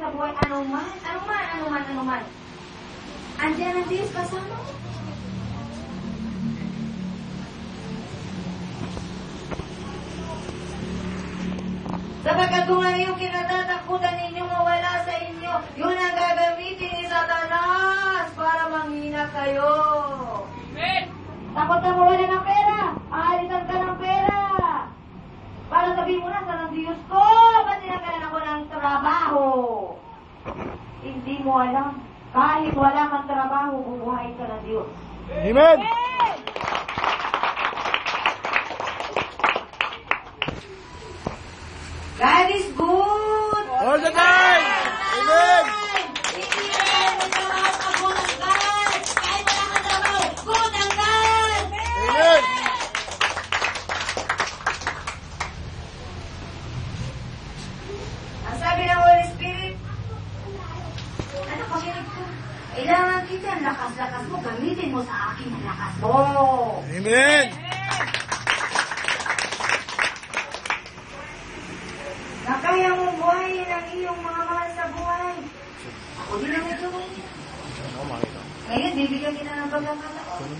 sa buhay, anuman. Andiyan ang Diyos kasama mo. Sapagkat kung ano yung kinatatakutan ninyo mawala sa inyo, yun ang gagamitin ni Satanas para manghina kayo. Amen! Takot na mawala ng pera. Aalitan ka ng pera. Para sabihin mo na sa Diyos ko, ba't sinagalan ako ng trabaho? Hindi mo alam. Kahit wala kang trabaho, bubuhayin ka ng Diyos. Amen! God is good. All the time! Amen! Hindi yan ang trabaho sa good ang God. Kahit wala kang trabaho, good ang God. Amen! Ang sabi ng Holy Spirit, ano pakinig ko? Kailangan kita ang lakas-lakas mo, gamitin mo sa akin ang lakas mo. Amen! Na kaya mong buhayin ang iyong mga mahal sa buhay. Ako din ang ito. Ngayon, bibigyan kita ng pagkakataon.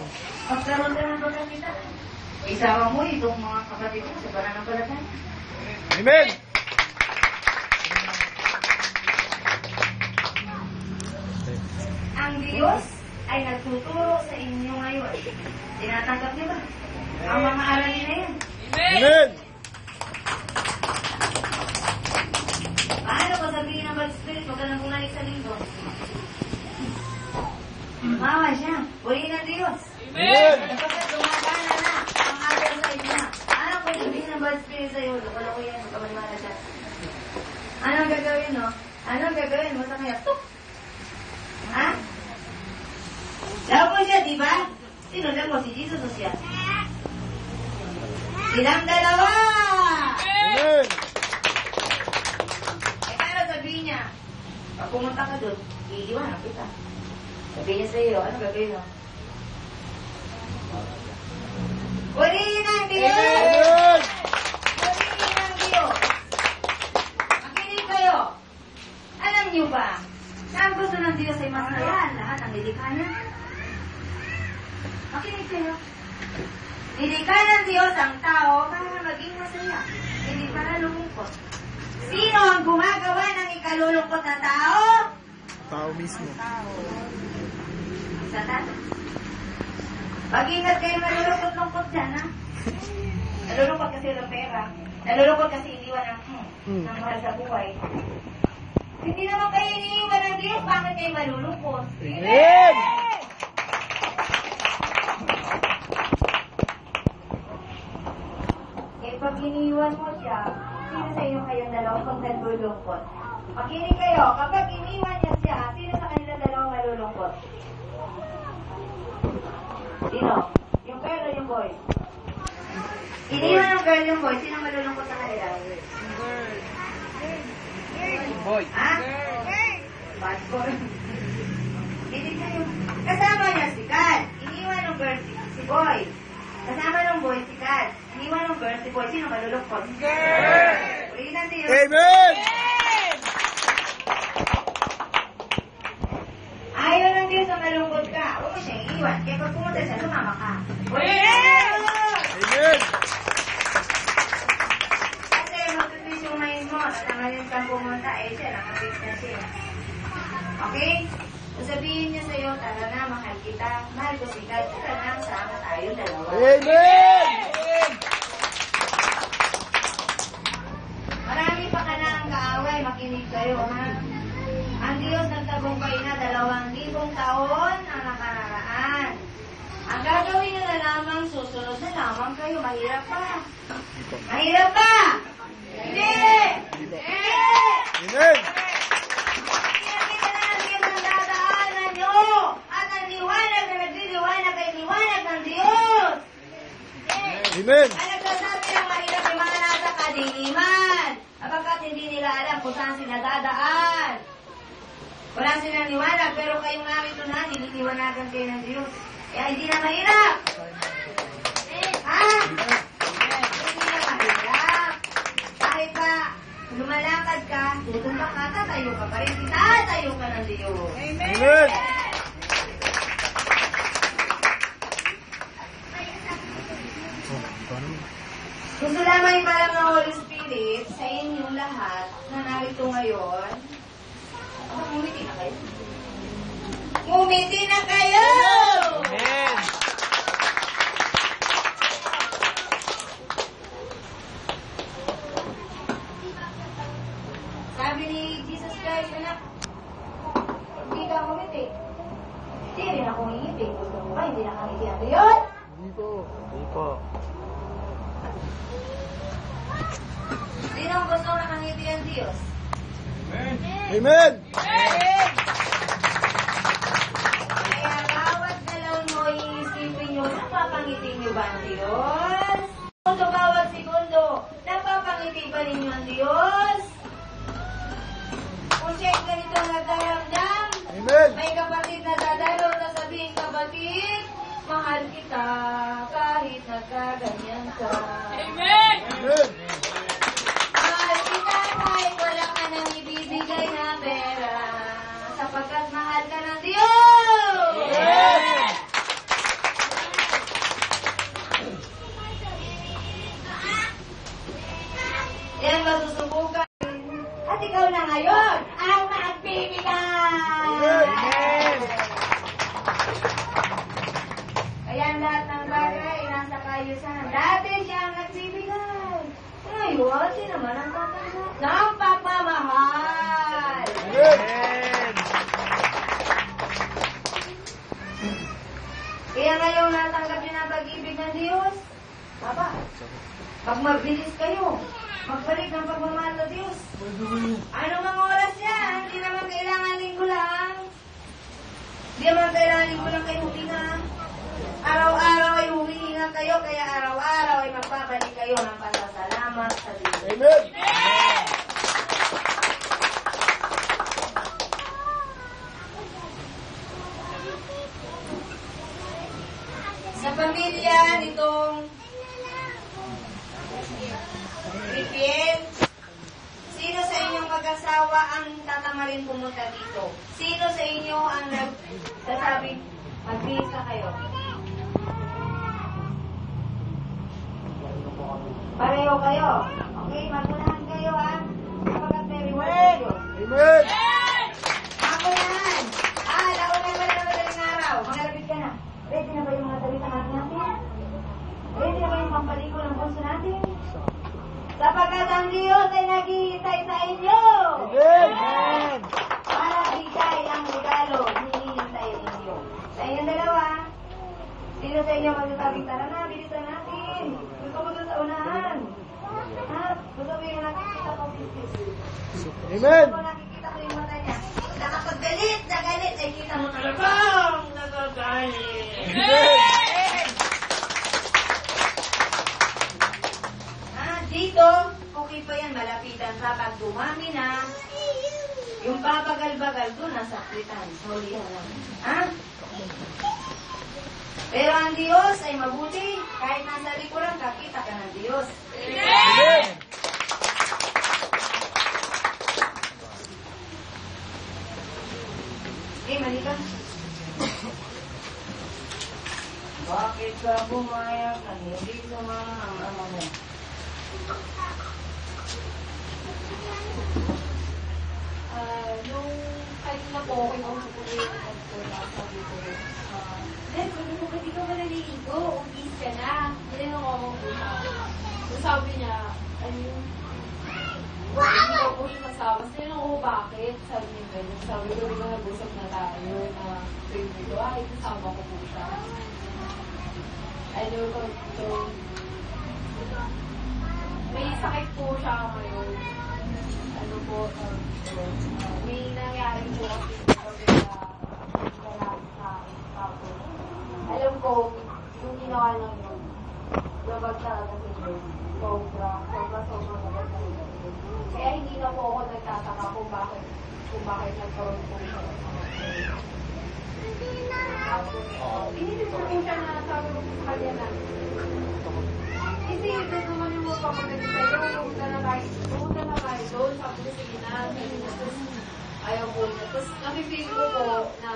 Pagkaroon ka ng pagkakita. Isama mo itong mga kapatid mo sa pananampalataya. Amen! Ang Diyos ay nagtuturo sa inyo ngayon. Tinatanggap niyo ba? Ang mga aralin na yan. Amen! Paano ko sabihin ng Holy Spirit, huwag ka nang bumalik sa linggo? Mawa siya. Purihin ng Diyos. Amen! Kapag gumagana na ang aral sa inyo, ano ko sabihin ng Holy Spirit sa'yo? Wala ko yan, magkamaliwala siya. Anong gagawin, no? Anong gagawin mo sa kanya? Tuk! Ha? Daw po siya, di ba? Sino daw mo? Si Jesus o siya? Silang dalawa! Amen! Pero sabihin niya, pag pumunta ka doon, iiwanan kita. Sabihin niya sa iyo, ano gagawin mo? Purihin ang Diyos! Amen! Purihin ang Diyos! Makinig kayo! Alam niyo ba, na ang gusto ng Diyos ay masaya lahat ang nilikha niya? Makinig kayo. Nilikha ng Diyos ang tao para maging masaya, hindi para lumungkot. Sino ang gumagawa ng ikalulungkot na tao? Tao mismo. Satanas. Pag-ingat kayo malulungkot-lungkot dyan, ha? Nalulungkot kasi ng pera. Nalulungkot kasi iniwan ng mahal sa buhay. Hindi naman kayo iniiwan ng Diyos, bakit kayo malulungkot? Amen! Eh, pag iniiwan mo siya, sino sa inyo kayong dalawang nalulungkot? Makinig kayo, kapag iniwan niya siya, sino sa kanila dalawang malulungkot? Sino? Yung girl o yung boy? Iniwan ng girl yung boy, sino malulungkot sa kanila? Boy. Ha? Bad boy. Hindi kayo. Kasama niya si Kat. Iniwan ng girl si boy. Kasama ng boy si Kat. Iniwan ng girl si boy. Sino malulungkot? Girl! Ulitin natin yun. Amen! Ayaw ng Diyos na malungkot ka. Huwag mo siyang iiwan. Kaya pag pumunta siya, sumama ka. Ulitin! Amen! Kasi magtutwis yung mind mo. Naman kang pumunta, eh siya, nakapit na siya. Okay? So sabihin niya sa'yo, tara na, mahal kita. Mahal ko si God. Tara na, sama tayo dalawa. Amen! Marami pa ka na ang kaaway. Makinig kayo, ha? Ang Diyos nagtagumpay na 2,000 taon ang nakararaan. Ang gagawin nyo na lamang, susunod na lamang kayo. Mahirap pa. Mahirap pa! Hindi! Hindi! Amen! Pinakita na ng Diyos ang dadaanan nyo. At ang liwanag na nagliliwanag ay liwanag ng Diyos. Amen! Ang nagsasabi ng mahirap ay mga nasa kadiliman. Kapagkat hindi nila alam kung saan sila dadaan. Wala silang liwanag, pero kayong narito na, nililiwanagan kayo ng Diyos. Kaya hindi na mahirap. Ha? Hindi na mahirap. Kahit pa lumalakad ka, tutumba ka, tatayo ka pa rin. Tatayo ka ng Diyos. Amen. Gusto lamang ipalam ng Holy Spirit sa inyong lahat na narito ngayon. Ngumiti na kayo. Ngumiti na kayo! Amen. Sabi ni Jesus Christ, anak, hindi ka ngumiti. Hindi rin ako ngingiti. Gusto mo ba? Hindi nakangiti ako yun? Hindi po. Hindi po. Sino ang gusto nakangiti ang Diyos? Amen. Kaya bawat galaw mo, iisipin nyo, napapangiti nyo ba ang Diyos? Segundo, bawat segundo, napapangiti ba ninyo ang Diyos? Kung siya'y ganito ang nagdaramdam, Amen. may kapatid na dadalo na sabihin, kapatid, mahal kita kahit nagkaganyan ka. Amen. Mahal kita kahit wala ka nang ibibigay na pera, sapagkat mahal ka ng Diyos! Amen. Yan masusubukan. At ikaw na ngayon ang magbibigay! Amen. Kaya ang lahat ng bagay nasa kayusan. Dati siya ang nagbibigay. Ngayon, siya naman ang tatanggap ng pagmamahal. Amen. Kaya ngayon natanggap niyo na pag-ibig ng Diyos. Papa, pag mabilis kayo, magbalik ng pagmamahal sa Diyos. Ano mga oras yan? Hindi naman kailangan linggo lang. Hindi naman kailangan linggo lang kayo huminga. Araw-araw ay humihinga kayo, kaya araw-araw ay magbabalik kayo ng pasasalamat sa Diyos. Amen. Sa pamilya nitong Ripien, sino sa inyong mag-asawa ang tatamarin pumunta dito? Sino sa inyo ang nagsasabi, magbihis ka kayo? Pareho kayo. Okay, magunahan kayo ha. Kapagkat may reward sa Diyos. Amen. Ako yan! Launa naman na madaling araw. Mangalapit ka na. Ready na ba yung mga salita natin? Ready na ba yung pampaliko ng puso natin? Sapagkat ang Diyos ay naghihintay sa inyo! Amen. Para bigay ang regalo, hinihintay ninyo. Sa inyong dalawa, sino sa inyo magsasabing, tara na, bilisan natin. Gusto ko doon sa unahan. Ha? Gusto ko yung nakikita ko business. Amen. Gusto ko nakikita ko yung mata niya. Kapag galit na galit, ay kita mo talagang nagagalit. Amen. Dito, okay pa yan, malapitan pa. Pag dumami na, yung babagal-bagal doon, nasa kritan. Hulihan lang. Ha? Pero ang Diyos ay mabuti. Kahit nasa likuran, kakita ka ng Diyos. Amen. Mali ka. Bakit ka bumayag na hindi sumama ang ama mo? Nung kanina po, kinausap ko yung sabi ko, Dad, hindi ka ba naliligo? Umpis ka na. Tinanong ako po siya. So sabi niya, hindi ko po siya kasama. So tinanong ko, bakit? Sabi niya ganyan. Sabi ko, di ba nag-usap na tayo na tuwing dito, kasama ko po siya. Ano ko, so, may sakit po siya ngayon. Ano po, may nangyari po kasi alam ko, yung ginawa lang yun, labag talaga si Lord. Sobra labag talaga si Lord. Kaya hindi na po ako nagtataka kung bakit bakit nagkaroon po siya ng mga tapos, pinili ko po siya na sabi ko sa kanya na hindi, ito naman yung mga pamagalit sa'yo, pumunta na kayo doon, sabi ko sige na, tapos ayaw po niya. Tapos nakifeel ko po na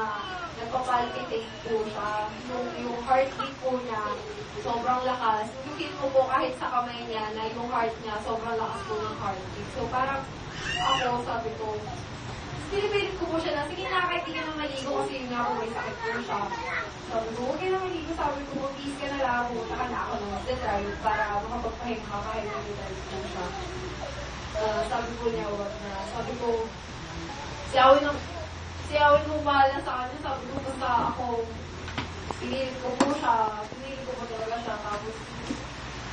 nagpapalpitate po siya, yung heartbeat po niya, sobrang lakas. Nakifeel ko po kahit sa kamay niya na yung heart niya, sobrang lakas po ng heartbeat. So parang ako, sabi ko, pinipilit ko po siya na, sige na, kahit di ka na maligo kasi yun nga po may sakit po siya. Sabi ko, huwag ka na maligo, sabi ko, mag-iis ka na lang, pumunta ka na ako ng hospital para makapagpahinga kahit nag-drive po siya. Sabi ko niya, wag na. Sabi ko, siyawin mo bahala sa kanya. Sabi ko, basta ako, pinilit ko po talaga siya, tapos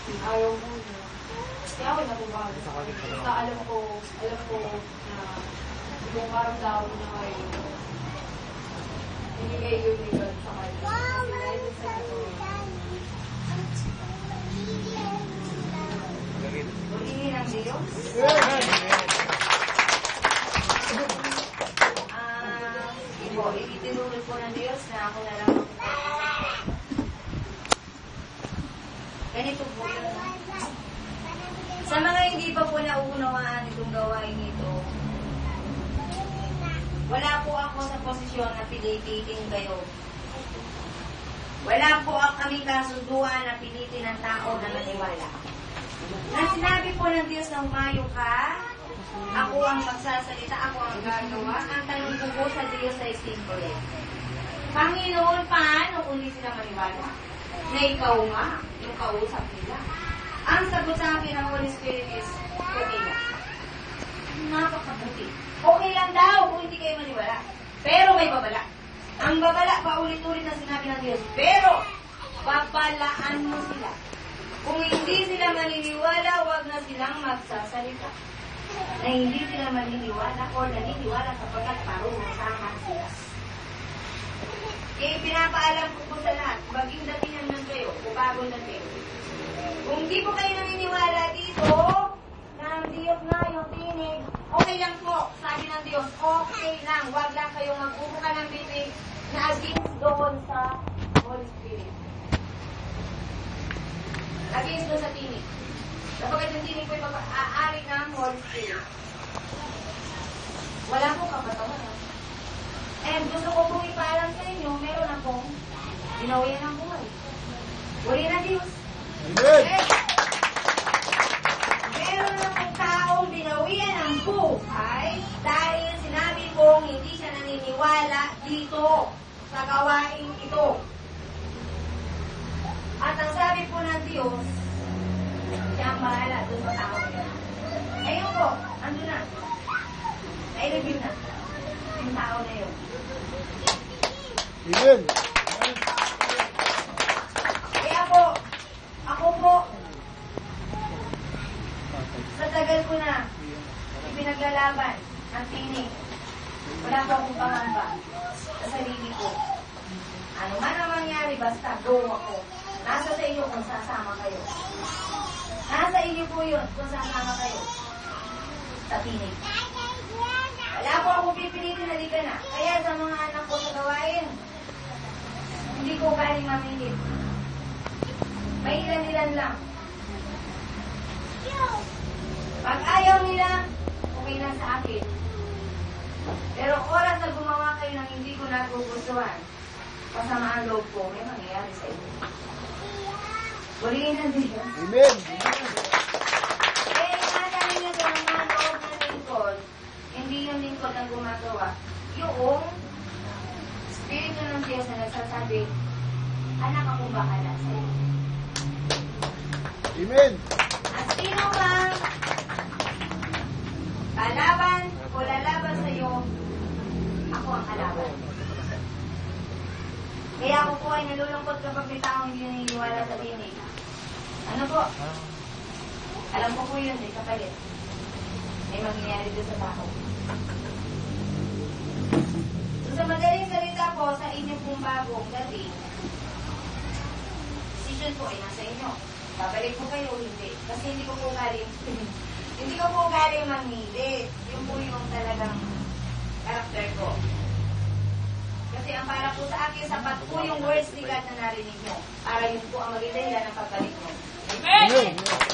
ayaw mo niya. Siyawin na po bahala sa kanya. Basta alam ko na yung karamdaman niya kayo, binigay yun ni God sa kanya. Dahil sa ito, Purihin ang Diyos. Itinulog po ng Diyos na ako na lang. Ganito po yun. Sa mga hindi pa po nauunawaan itong gawain ito, wala po ako sa posisyon na pilitin kayo. Wala po kami kasunduan na pilitin ng tao na maniwala. Na sinabi po ng Diyos na humayo ka, ako ang magsasalita, ako ang gagawa. Ang tanong ko po sa Diyos ay simple. Panginoon, paano kung hindi sila maniwala? Na ikaw nga, yung kausap nila. Ang sagot sa akin ng Holy Spirit is, okay lang. Napakabuti. Okay lang daw kung hindi kayo maniwala. Pero may babala. Ang babala, paulit-ulit na sinabi ng Diyos. Pero, babalaan mo sila. Kung hindi sila maniniwala, wag na silang magsasalita. Na hindi sila maniniwala o naniniwala sapagkat parunong tama sila. Kaya pinapaalam ko po sa lahat, baging datingan man kayo, o bagong dating. Kung di po kayo naniniwala dito, na ang Diyos na yung tinig, okay lang po, sabi ng Diyos, okay lang, wag lang kayong magbubuka ng bibig na against doon sa Holy Spirit. Against doon sa tinig. Kapag yung tinig po yung aari ng Holy Spirit. Wala po kapatawanan. And gusto ko pong ipaalam sa inyo, meron akong ginawayan ng buhay. Uli na Diyos. Amen. Meron akong taong binawian ng buhay dahil sinabi kong hindi siya naniniwala dito sa gawain ito. At ang sabi po ng Diyos, siya ang bahala doon sa tao niya. Ayun po, ando na. I-review na. Yung tao na yun. Amen. Kaya po, ako po, sa tagal ko na, ipinaglalaban ang tinig. Wala po akong pangamba sa sarili ko. Ano man ang mangyari, basta go ako. Nasa sa inyo kung sasama kayo. Nasa inyo po yun kung sasama kayo. Sa tinig. Wala po akong pipilitin na di ka na. Kaya sa mga anak ko sa gawain, hindi ko galing mamilit. May ilan-ilan lang. Pag ayaw nila, okay lang sa akin. Pero oras na gumawa kayo ng hindi ko nagugustuhan, kasama ang loob ko, may mangyayari sa inyo. Purihin ang Diyos. Amen. Eh, nasa ninyo sa mga loob ng lingkod, hindi yung lingkod ang gumagawa. Yung Espiritu ng Diyos na nagsasabi, anak ako bahala sa iyo. Amen. At sino bang kalaban o lalaban sa iyo, ako ang kalaban. Kaya ako po ay nalulungkot kapag may taong hindi naniniwala sa tinig. Ano po? Alam ko po yun, kapalit. May mangyayari doon sa tao. So, sa madaling salita po, sa inyong pong bagong dating, decision po ay nasa inyo. Babalik po kayo o hindi. Kasi hindi ko po galing Hindi ko po galing manghili. Yung po yung talagang karakter ko. Kasi ang para po sa akin, sapat po yung words ni God na narinig mo. Para yun po ang maging dahilan ng pagbalik mo. Amen.